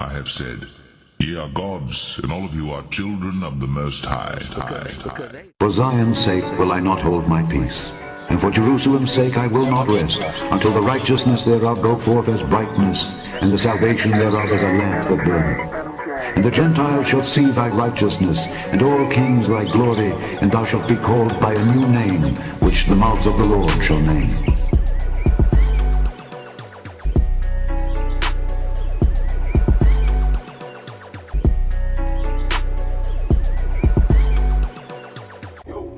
I have said, ye are gods, and all of you are children of the Most High. For Zion's sake will I not hold my peace, and for Jerusalem's sake I will not rest, until the righteousness thereof go forth as brightness, and the salvation thereof as a lamp that burneth. And the Gentiles shall see thy righteousness, and all kings thy glory, and thou shalt be called by a new name, which the mouths of the Lord shall name.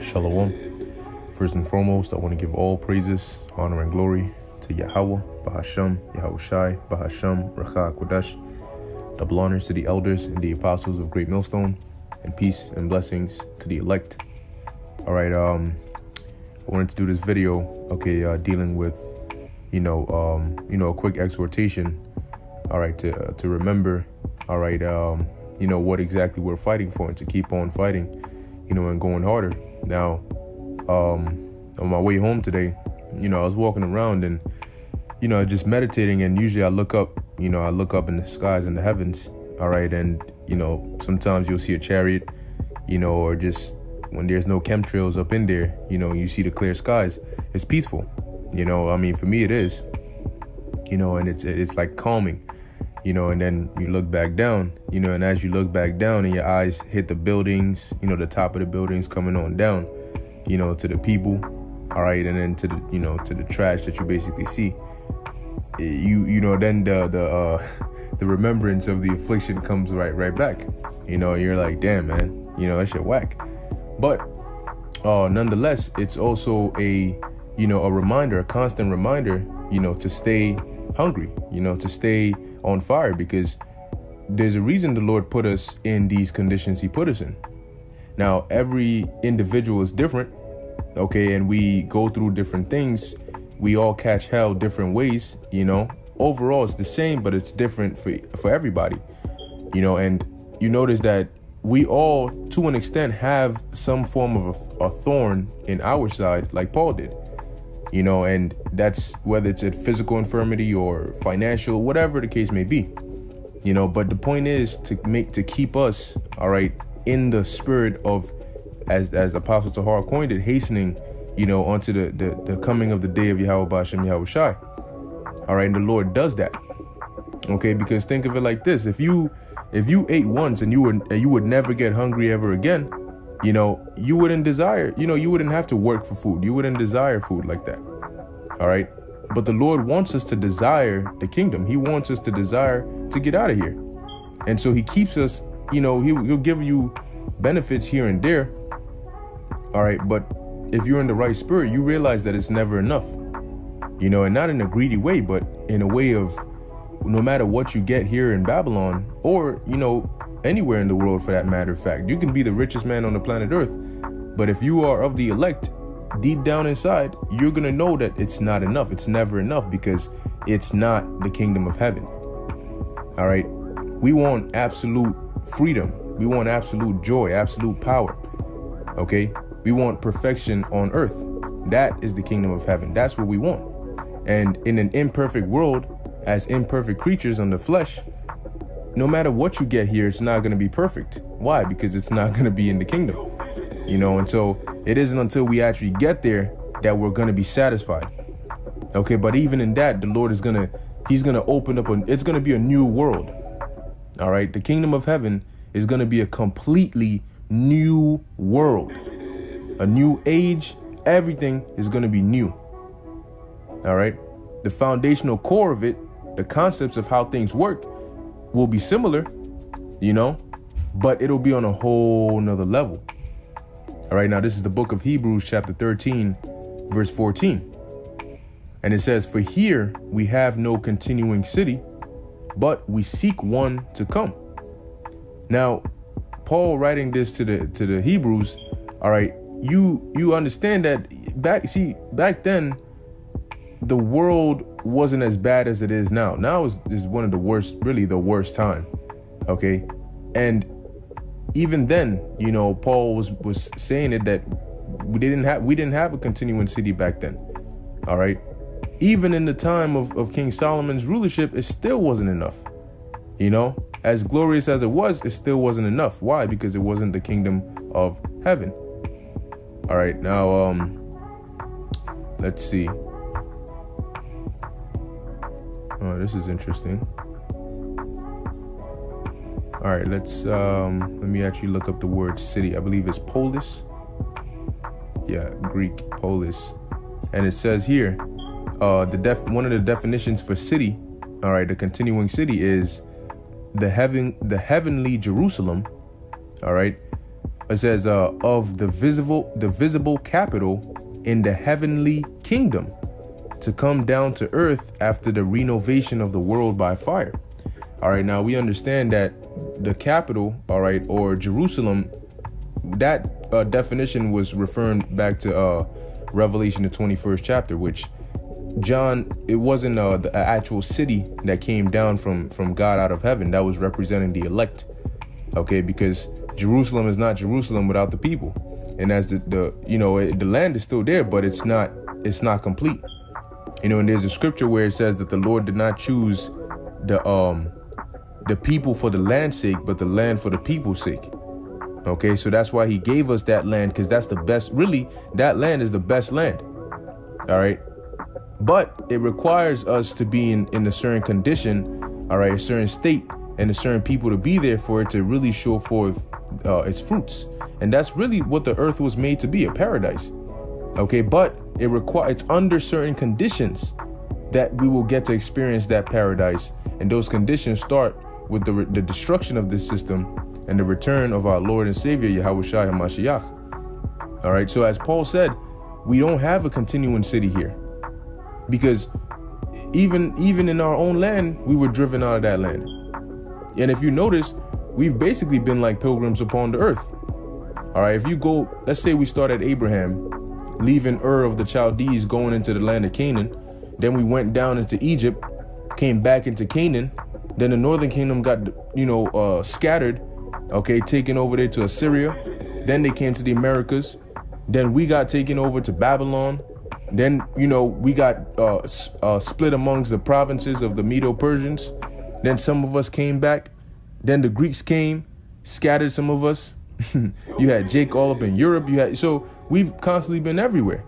Shalom. First and foremost, I want to give all praises, honor, and glory to Yahweh, Bahasham, Yahushai, Bahasham, Racha Kodesh. Double honors to the elders and the apostles of Great Millstone, and peace and blessings to the elect. All right, I wanted to do this video, dealing with, a quick exhortation. All right, to remember, all right, what exactly we're fighting for, and to keep on fighting, and going harder. Now, on my way home today, I was walking around and, just meditating, and usually I look up in the skies and the heavens. All right. And, sometimes you'll see a chariot, or just when there's no chemtrails up in there, you see the clear skies. It's peaceful. For me, it is, and it's like calming, and then you look back down, and as you look back down and your eyes hit the buildings, the top of the buildings coming on down, to the people. All right. And then to the, to the trash that you basically see. Then the remembrance of the affliction comes right back. You're like, damn, man, that shit whack. But nonetheless, it's also a reminder, a constant reminder, to stay hungry, to stay on fire, because there's a reason the Lord put us in these conditions he put us in. Now, every individual is different, okay, and we go through different things. We all catch hell different ways, Overall, it's the same, but it's different for everybody, and you notice that we all, to an extent, have some form of a thorn in our side, like Paul did, and that's whether it's a physical infirmity or financial, whatever the case may be, but the point is to keep us, all right, in the spirit of, as Apostle Tahar coined it, hastening, onto the coming of the day of Yahweh Ba'ashem Yahushai. All right, and the Lord does that. Okay, because think of it like this: if you ate once and you would never get hungry ever again, you wouldn't desire, you wouldn't have to work for food. You wouldn't desire food like that. All right, but the Lord wants us to desire the kingdom. He wants us to desire to get out of here, and so He keeps us. He'll give you benefits here and there. All right, but if you're in the right spirit, you realize that it's never enough, and not in a greedy way, but in a way of, no matter what you get here in Babylon, or, anywhere in the world for that matter of fact, you can be the richest man on the planet Earth. But if you are of the elect, deep down inside, you're going to know that it's not enough. It's never enough, because it's not the kingdom of heaven. All right. We want absolute freedom. We want absolute joy, absolute power. Okay. We want perfection on earth. That is the kingdom of heaven. That's what we want. And in an imperfect world, as imperfect creatures on the flesh, no matter what you get here, it's not going to be perfect. Why? Because it's not going to be in the kingdom. And so it isn't until we actually get there that we're going to be satisfied. Okay, but even in that, the Lord is He's going to open up, it's going to be a new world. All right, the kingdom of heaven is going to be a completely new world. A new age, everything is going to be new. All right. The foundational core of it, the concepts of how things work will be similar, but it'll be on a whole nother level. All right. Now, this is the book of Hebrews, chapter 13, verse 14. And it says, "For here we have no continuing city, but we seek one to come." Now, Paul writing this to the Hebrews, all right, you understand that back then, the world wasn't as bad as it is now. Now is one of the worst, really the worst time. Okay. And even then, Paul was saying it, that we didn't have a continuing city back then. All right. Even in the time of King Solomon's rulership, it still wasn't enough. You know, as glorious as it was, it still wasn't enough. Why? Because it wasn't the kingdom of heaven. All right, now let's see. Oh, this is interesting. All right, let me actually look up the word city. I believe it's polis. Yeah, Greek polis. And it says here, one of the definitions for city, all right, the continuing city is the heavenly Jerusalem. All right. It says of the visible capital in the heavenly kingdom to come down to earth after the renovation of the world by fire. All right, now we understand that the capital, all right, or Jerusalem, that definition was referring back to Revelation, the 21st chapter, which John, it wasn't the actual city that came down from God out of heaven. That was representing the elect, okay, because Jerusalem is not Jerusalem without the people. And as the land is still there, but it's not complete. You know, and there's a scripture where it says that the Lord did not choose the people for the land's sake, but the land for the people's sake. Okay, so that's why he gave us that land, because that's the best. Really, that land is the best land. All right. But it requires us to be in a certain condition, all right, a certain state, and a certain people to be there for it to really show forth its fruits. And that's really what the earth was made to be, a paradise. Okay, but it's under certain conditions that we will get to experience that paradise. And those conditions start with the destruction of this system and the return of our Lord and Savior, Yahushua HaMashiach. All right, so as Paul said, we don't have a continuing city here. Because even in our own land, we were driven out of that land. And if you notice, we've basically been like pilgrims upon the earth. All right, if you go, let's say we start at Abraham, leaving Ur of the Chaldees, going into the land of Canaan. Then we went down into Egypt, came back into Canaan. Then the northern kingdom got, scattered, okay, taken over there to Assyria. Then they came to the Americas. Then we got taken over to Babylon. Then, we got split amongst the provinces of the Medo-Persians. Then some of us came back. Then the Greeks came, scattered some of us. You had Jake all up in Europe. So we've constantly been everywhere,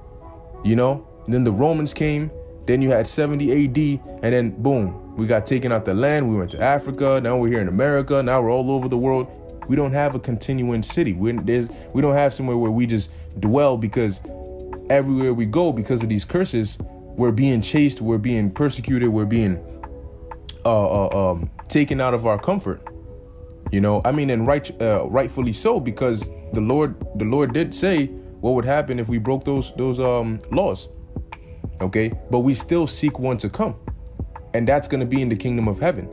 Then the Romans came. Then you had 70 AD. And then, boom, we got taken out the land. We went to Africa. Now we're here in America. Now we're all over the world. We don't have a continuing city. We don't have somewhere where we just dwell, because everywhere we go, because of these curses, we're being chased, we're being persecuted, we're being taken out of our comfort. And rightfully so, because the Lord did say what would happen if we broke those laws. Okay, but we still seek one to come, and that's going to be in the kingdom of heaven,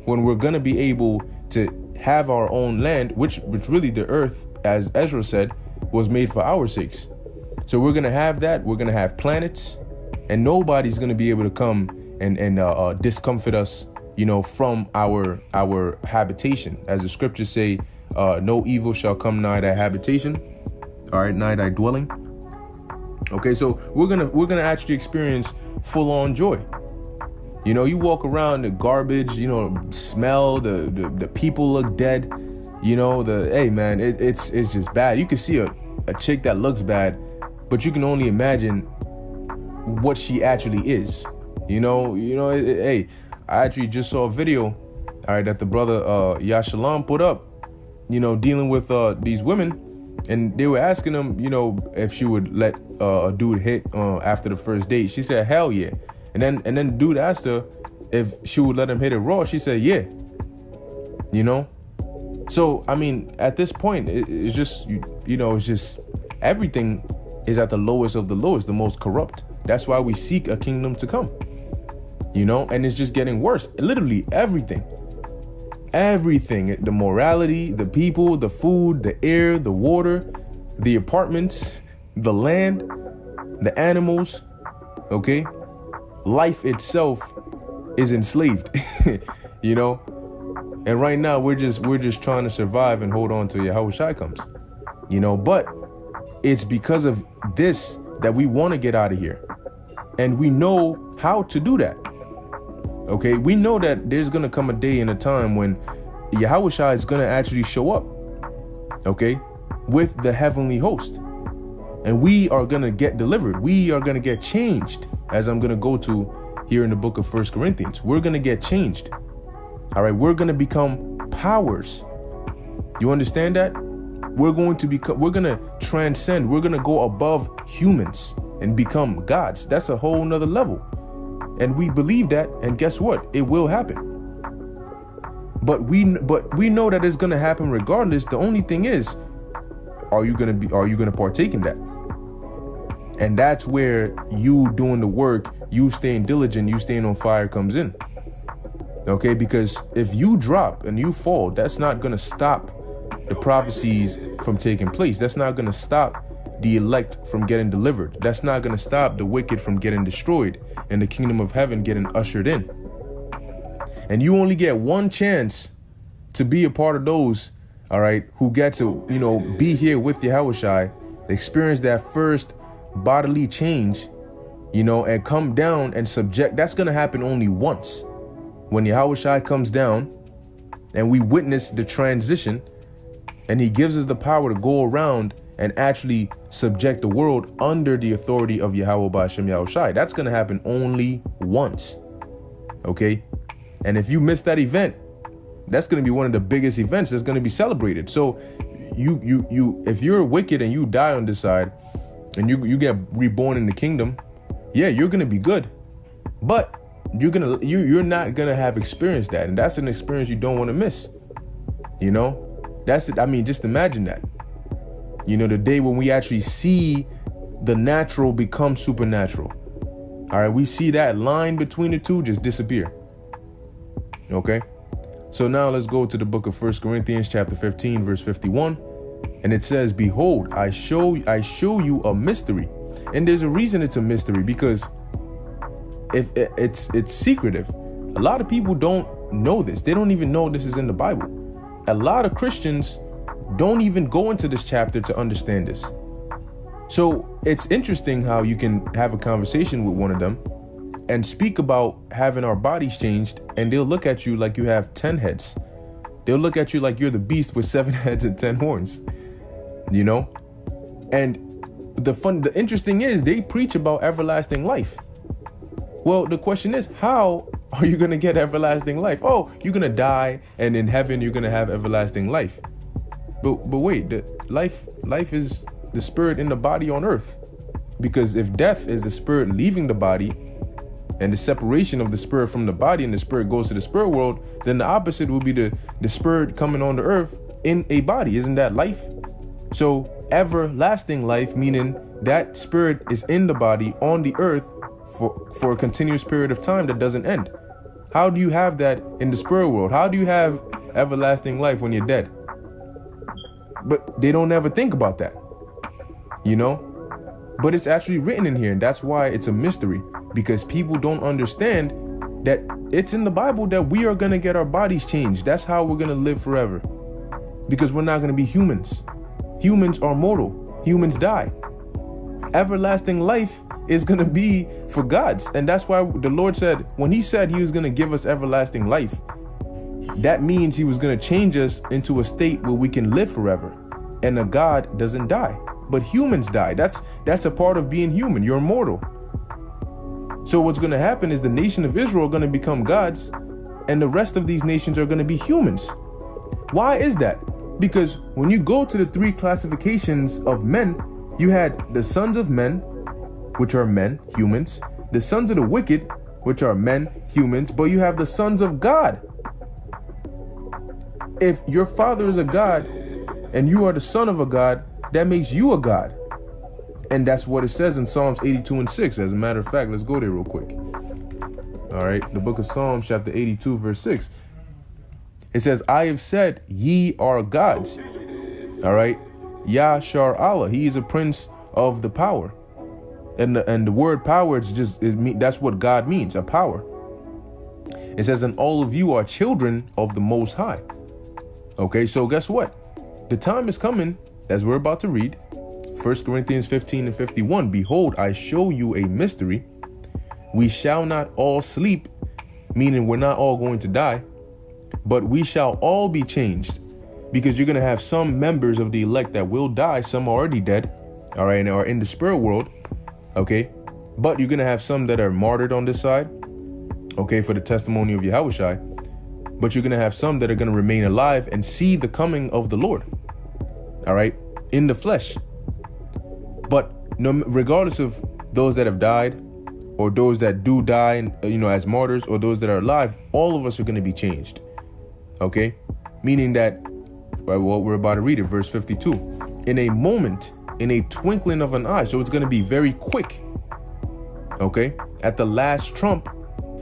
when we're going to be able to have our own land, which really the earth, as Ezra said, was made for our sakes. So we're going to have that. We're going to have planets, and nobody's going to be able to come and discomfort us, from our habitation. As the scriptures say, no evil shall come nigh thy habitation, all right, nigh thy dwelling. Okay, so we're gonna actually experience full-on joy. You walk around, the garbage, smell, the people look dead, hey man, it's just bad. You can see a chick that looks bad, but you can only imagine what she actually is. Hey, I actually just saw a video, all right, that the brother Yashalam put up, dealing with these women, and they were asking him, if she would let a dude hit after the first date. She said, hell yeah. And then the dude asked her if she would let him hit it raw. She said, yeah. So, at this point, it's just, it's just everything is at the lowest of the lowest, the most corrupt. That's why we seek a kingdom to come, and it's just getting worse. Literally everything, the morality, the people, the food, the air, the water, the apartments, the land, the animals. Okay. Life itself is enslaved, and right now we're just trying to survive and hold on till Yahushua comes, but it's because of this that we want to get out of here, and we know how to do that. Okay, we know that there's gonna come a day and a time when Yahushua is gonna actually show up, okay, with the heavenly host, and we are gonna get delivered. We are gonna get changed, as I'm gonna go to here in the book of 1 Corinthians. We're gonna get changed. All right, we're gonna become powers. You understand that? We're gonna transcend. We're gonna go above humans and become gods. That's a whole nother level. And we believe that, and guess what? It will happen. But we know that it's gonna happen regardless. The only thing is, are you gonna partake in that? And that's where you doing the work, you staying diligent, you staying on fire comes in. Okay, because if you drop and you fall, that's not gonna stop the prophecies from taking place. That's not gonna stop the elect from getting delivered. That's not gonna stop the wicked from getting destroyed and the kingdom of heaven getting ushered in. And you only get one chance to be a part of those, all right, who get to, be here with Yahushua, experience that first bodily change, and come down and subject. That's going to happen only once, when Yahushua comes down and we witness the transition, and he gives us the power to go around and actually subject the world under the authority of Yahweh Ba'Shem Yahushua. That's going to happen only once. Okay. And if you miss that event, that's going to be one of the biggest events that's going to be celebrated. So if you're wicked and you die on this side and you get reborn in the kingdom, yeah, you're going to be good, but you're not going to have experienced that. And that's an experience you don't want to miss. That's it. I mean, just imagine that, the day when we actually see the natural become supernatural. All right. We see that line between the two just disappear. Okay. So now let's go to the book of 1 Corinthians chapter 15, verse 51. And it says, behold, I show you a mystery. And there's a reason it's a mystery, because if it's secretive. A lot of people don't know this. They don't even know this is in the Bible. A lot of Christians don't even go into this chapter to understand this. So it's interesting how you can have a conversation with one of them and speak about having our bodies changed, and they'll look at you like you have 10 heads. They'll look at you like you're the beast with 7 heads and 10 horns, And the interesting is they preach about everlasting life. Well, the question is, how are you going to get everlasting life? Oh, you're going to die, and in heaven you're going to have everlasting life. But wait, the life is the spirit in the body on earth. Because if death is the spirit leaving the body, and the separation of the spirit from the body, and the spirit goes to the spirit world, then the opposite would be the spirit coming on the earth in a body. Isn't that life? So everlasting life, meaning that spirit is in the body on the earth for a continuous period of time that doesn't end. How do you have that in the spirit world? How do you have everlasting life when you're dead? But they don't ever think about that, But it's actually written in here, and that's why it's a mystery. Because people don't understand that it's in the Bible that we are going to get our bodies changed. That's how we're going to live forever. Because we're not going to be humans. Humans are mortal. Humans die. Everlasting life is going to be for gods. And that's why the Lord said, when he said he was going to give us everlasting life, that means he was going to change us into a state where we can live forever. And a God doesn't die, but humans die. That's a part of being human. You're mortal. So what's going to happen is the nation of Israel are going to become gods, and the rest of these nations are going to be humans. Why is that? Because when you go to the 3 classifications of men, you had the sons of men, which are men, humans, the sons of the wicked, which are men, humans, but you have the sons of God. If your father is a god and you are the son of a god, that makes you a god. And that's what it says in Psalms 82:6. As a matter of fact, let's go there real quick. All right. The book of Psalms, chapter 82, verse 6. It says, I have said, ye are gods. All right. Yashar Allah. He is a prince of the power. And the word power, that's what God means, a power. It says, and all of you are children of the Most High. Okay. So guess what? The time is coming, as we're about to read, 1 Corinthians 15 and 51. Behold, I show you a mystery. We shall not all sleep, meaning we're not all going to die, but we shall all be changed, because you're going to have some members of the elect that will die. Some are already dead, all right, and are in the spirit world, okay? But you're going to have some that are martyred on this side, okay, for the testimony of Yahushua. But you're going to have some that are going to remain alive and see the coming of the Lord, all right, in the flesh. But regardless of those that have died or those that do die, as martyrs, or those that are alive, all of us are going to be changed, okay? Meaning that, what we're about to read it, verse 52, in a moment, in a twinkling of an eye. So it's going to be very quick, okay? At the last trump,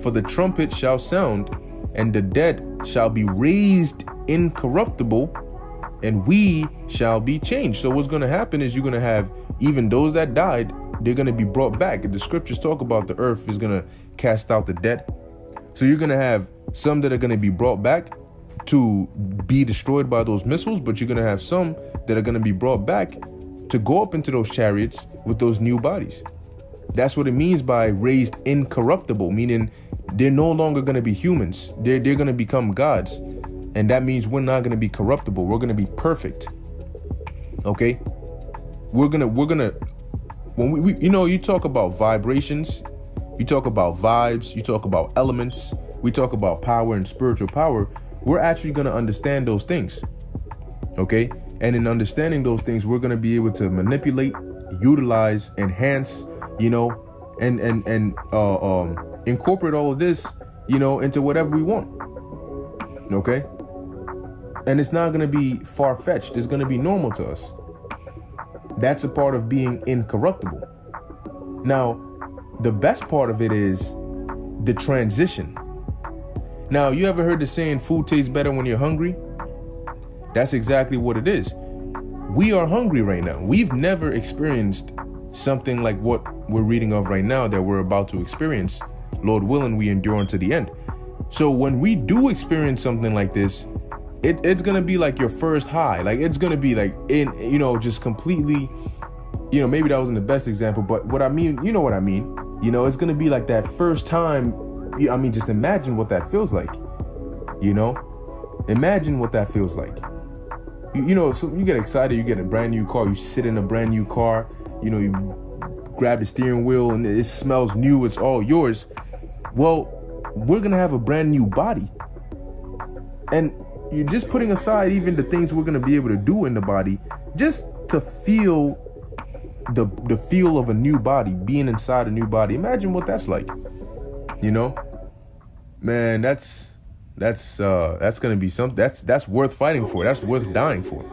for the trumpet shall sound, and the dead shall be raised incorruptible, and we shall be changed. So what's going to happen is you're going to have even those that died, they're going to be brought back. The scriptures talk about the earth is going to cast out the dead. So you're going to have some that are going to be brought back to be destroyed by those missiles, but you're going to have some that are going to be brought back to go up into those chariots with those new bodies. That's what it means by raised incorruptible, meaning they're no longer going to be humans. They're going to become gods. And that means we're not going to be corruptible. We're going to be perfect. Okay? We're going to, when we you talk about vibrations, you talk about vibes, you talk about elements, we talk about power and spiritual power. We're actually going to understand those things. Okay? And in understanding those things, we're going to be able to manipulate, utilize, enhance, and incorporate all of this, into whatever we want. Okay? And it's not going to be far-fetched. It's going to be normal to us. That's a part of being incorruptible. Now, the best part of it is the transition. Now, you ever heard the saying, food tastes better when you're hungry? That's exactly what it is. We are hungry right now. We've never experienced something like what we're reading of right now that we're about to experience. Lord willing, we endure unto the end. So when we do experience something like this, it's going to be like your first high. Like, it's going to be like just completely, maybe that wasn't the best example, but what I mean, you know what I mean? It's going to be like that first time. Just imagine what that feels like, imagine what that feels like. So you get excited, you get a brand new car, you sit in a brand new car, you grab the steering wheel and it smells new, it's all yours. Well, we're going to have a brand new body. And you're just putting aside even the things we're going to be able to do in the body, just to feel the feel of a new body, being inside a new body. Imagine what that's like, man, that's going to be something that's worth fighting for. That's worth dying for,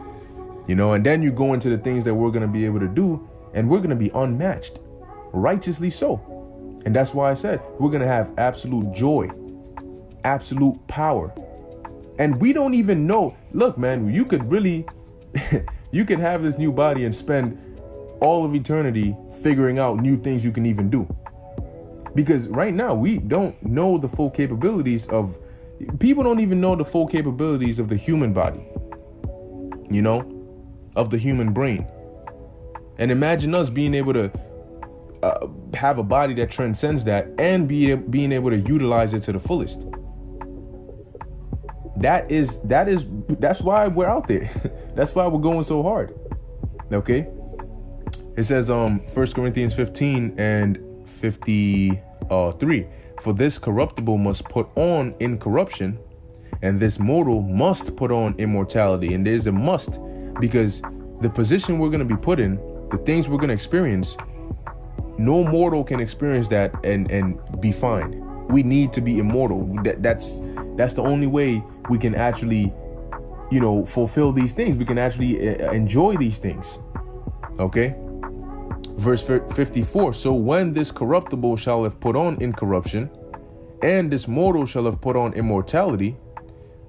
and then you go into the things that we're going to be able to do, and we're going to be unmatched, righteously so. And that's why I said we're going to have absolute joy, absolute power. And we don't even know. Look, man, you could really, you could have this new body and spend all of eternity figuring out new things you can even do. Because right now we don't know the full capabilities of, people don't even know the full capabilities of the human body, of the human brain. And imagine us being able to have a body that transcends that and being able to utilize it to the fullest. That's why we're out there. That's why we're going so hard. Okay. It says, 1 Corinthians 15 and 53, for this corruptible must put on incorruption, and this mortal must put on immortality. And there's a must, because the position we're going to be put in, the things we're going to experience, no mortal can experience that and be fine. We need to be immortal. That's the only way we can actually, fulfill these things. We can actually enjoy these things. Okay. Verse 54. So when this corruptible shall have put on incorruption, and this mortal shall have put on immortality,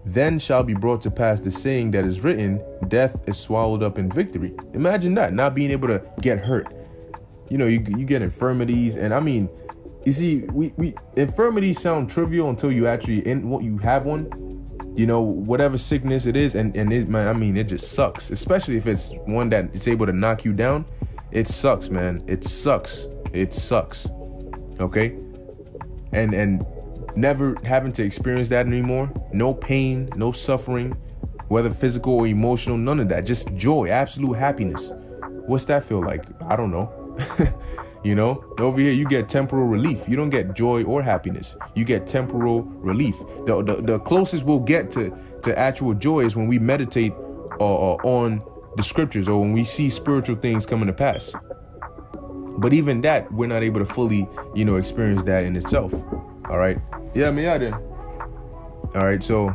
then shall be brought to pass the saying that is written, death is swallowed up in victory. Imagine that, not being able to get hurt. You get infirmities, and you see, we infirmities sound trivial until you actually you have one. Whatever sickness it is, and it just sucks, especially if it's one that it's able to knock you down. It sucks, man. It sucks. Okay. And never having to experience that anymore. No pain, no suffering, whether physical or emotional, none of that. Just joy, absolute happiness. What's that feel like? I don't know. You know, over here you get temporal relief. You don't get joy or happiness. You get temporal relief. The closest we'll get to actual joy is when we meditate on the scriptures, or when we see spiritual things coming to pass. But even that, we're not able to fully, experience that in itself. All right. Yeah, me out there. All right. So,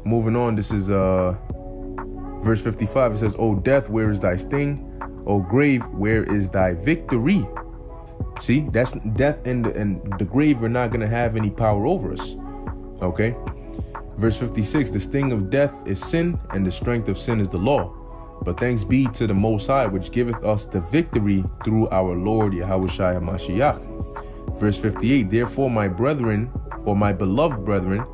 moving on. This is verse 55. It says, "O death, where is thy sting? O grave, where is thy victory?" See, that's death and the grave are not going to have any power over us. Okay. Verse 56, "The sting of death is sin, and the strength of sin is the law. But thanks be to the Most High, which giveth us the victory through our Lord Yahushua HaMashiach." Verse 58, "Therefore, my brethren, or my beloved brethren,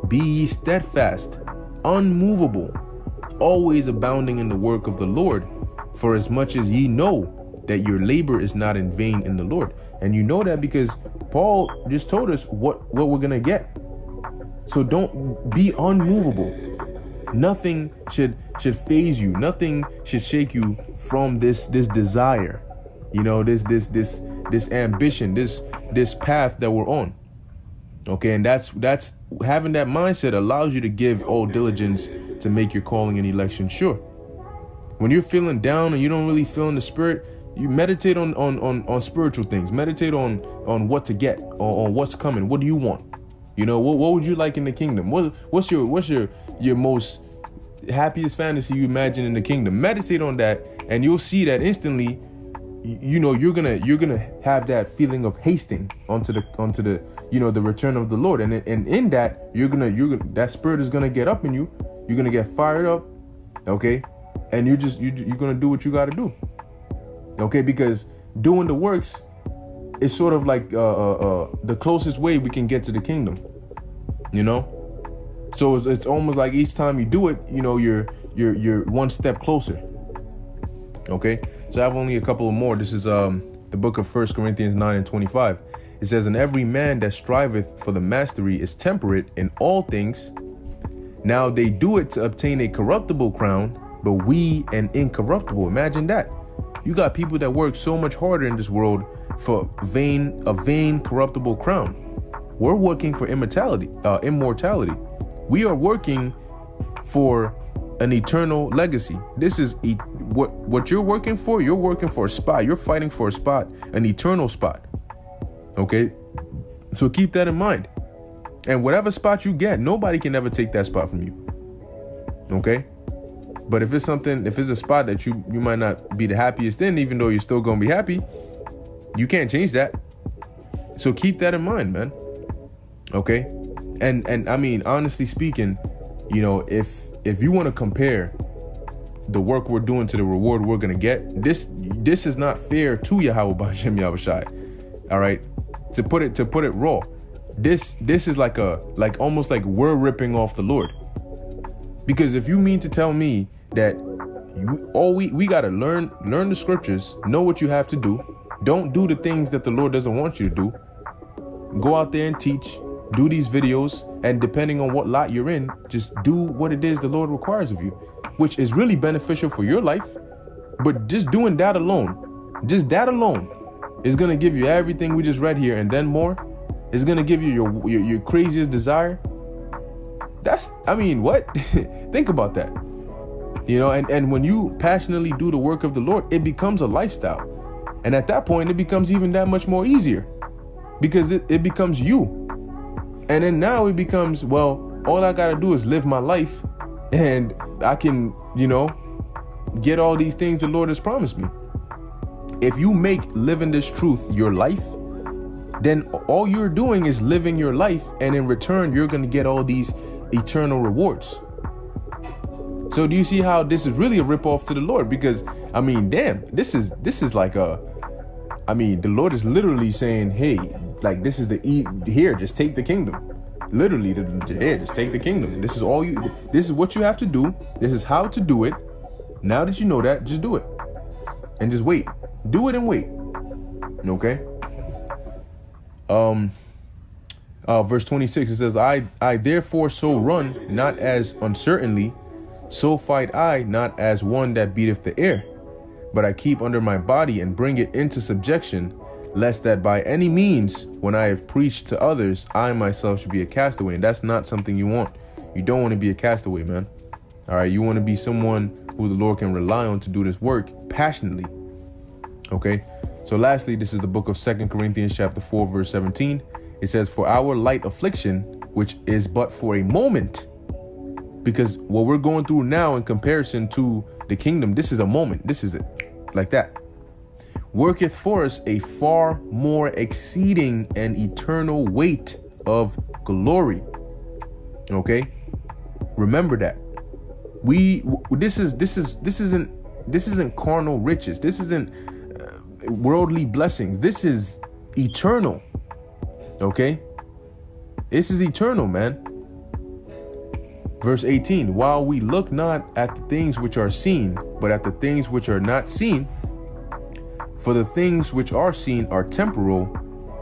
be ye steadfast, unmovable, always abounding in the work of the Lord, for as much as ye know that your labor is not in vain in the Lord." And you know that because Paul just told us what we're going to get. So don't be unmovable. Nothing should faze you. Nothing should shake you from this desire, this ambition, this path that we're on. Okay, and that's having that mindset allows you to give all diligence to make your calling and election sure. When you're feeling down and you don't really feel in the spirit, you meditate on spiritual things. Meditate on what to get, on what's coming. What do you want? What would you like in the kingdom? What's your most happiest fantasy you imagine in the kingdom? Meditate on that, and you'll see that instantly. You're gonna have that feeling of hasting onto the the return of the Lord, and in that you're gonna that spirit is gonna get up in you. You're gonna get fired up, okay, and you're gonna do what you got to do, okay, because doing the works is sort of like the closest way we can get to the kingdom, So it's almost like each time you do it, you're one step closer. Okay, so I have only a couple of more. This is the book of 1 Corinthians 9:25. It says, "And every man that striveth for the mastery is temperate in all things. Now they do it to obtain a corruptible crown, but we an incorruptible." Imagine that. You got people that work so much harder in this world for a vain corruptible crown. We're working for immortality. We are working for an eternal legacy. This is what you're working for. You're working for a spot. You're fighting for a spot, an eternal spot. Okay, so keep that in mind. And whatever spot you get, nobody can ever take that spot from you. Okay. But if it's a spot that you might not be the happiest in, even though you're still going to be happy, you can't change that. So keep that in mind, man. Okay. And I mean, honestly speaking, if you want to compare the work we're doing to the reward we're going to get, this is not fair to Yahweh B'Shem Yahushai. All right. To put it raw, this is like almost like we're ripping off the Lord. Because if you mean to tell me that we got to learn the scriptures, know what you have to do, don't do the things that the Lord doesn't want you to do, go out there and teach, do these videos, and depending on what lot you're in, just do what it is the Lord requires of you, which is really beneficial for your life. But just doing that alone, is going to give you everything we just read here, and then more. It's going to give you your craziest desire. What? Think about that. And when you passionately do the work of the Lord, it becomes a lifestyle. And at that point, it becomes even that much more easier because it becomes you. And then now it becomes, well, all I got to do is live my life and I can, get all these things the Lord has promised me. If you make living this truth your life, then all you're doing is living your life. And in return, you're going to get all these eternal rewards. So do you see how this is really a ripoff to the Lord? Because this is like the Lord is literally saying, hey, like this is here, just take the kingdom. Literally, here, just take the kingdom. This is what you have to do. This is how to do it. Now that you know that, just do it. And just wait. Do it and wait. Okay? Verse 26, it says, I therefore so run, not as uncertainly, so fight I, not as one that beateth the air, but I keep under my body and bring it into subjection, lest that by any means, when I have preached to others, I myself should be a castaway. And that's not something you want. You don't want to be a castaway, man. All right, you want to be someone who the Lord can rely on to do this work passionately. Okay, so lastly, this is the book of 2 Corinthians chapter 4, verse 17. It says, for our light affliction, which is but for a moment, because what we're going through now in comparison to the kingdom, this is a moment. This is it, like that. Worketh for us a far more exceeding and eternal weight of glory. Okay, remember that. This isn't carnal riches. This isn't worldly blessings. This is eternal. Okay, this is eternal, man. Verse 18, while we look not at the things which are seen, but at the things which are not seen. For the things which are seen are temporal,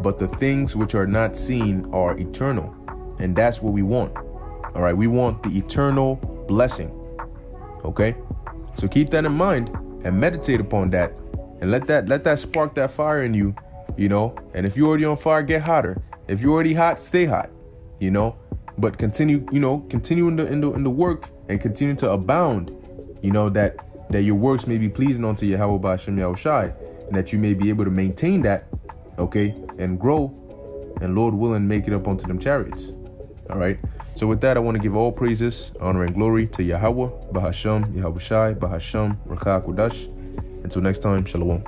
but the things which are not seen are eternal. And that's what we want. All right, we want the eternal blessing. Okay, so keep that in mind and meditate upon that, and let that spark that fire in you, you know. And if you're already on fire, get hotter. If you're already hot, stay hot, you know. But continue in the work and continue to abound, you know, that your works may be pleasing unto Yahweh B'Hashem Yahushai, and that you may be able to maintain that, okay, and grow, and Lord willing, make it up onto them chariots. All right. So with that, I want to give all praises, honor, and glory to Yahweh B'Hashem Yahushai B'Hashem Rakha Kodash. Until next time, Shalom.